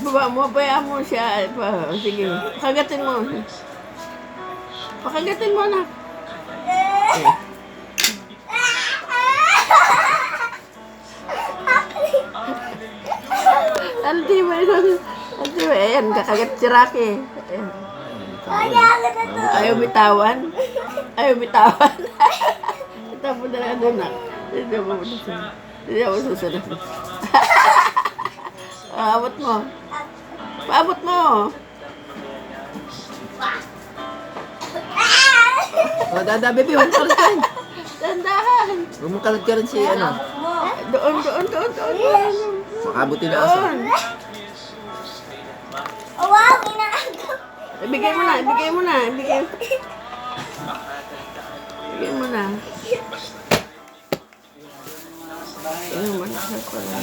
Baba mo, bayaan mo siya. Sige, pakagatin mo. Pakagatin mo, anak. Aldi ba yun? Aldi ba? Ayan, kakagat si Rocky. Ayan. Ayaw bitawan. Ayaw bitawan. Ito mo na lang doon, nak. Hindi mo susunod. Hindi mo susunod. Paabot mo. Paabot mo. O, dada, baby, huwag mo kalat. Dandahan. Huwag mo kalat ka rin si, ano. Doon. Makabuti na aso. Wow, inaagaw. Ibigay mo na. Ibigay mo na. Ibigay mo na. Ayun, malakad pala.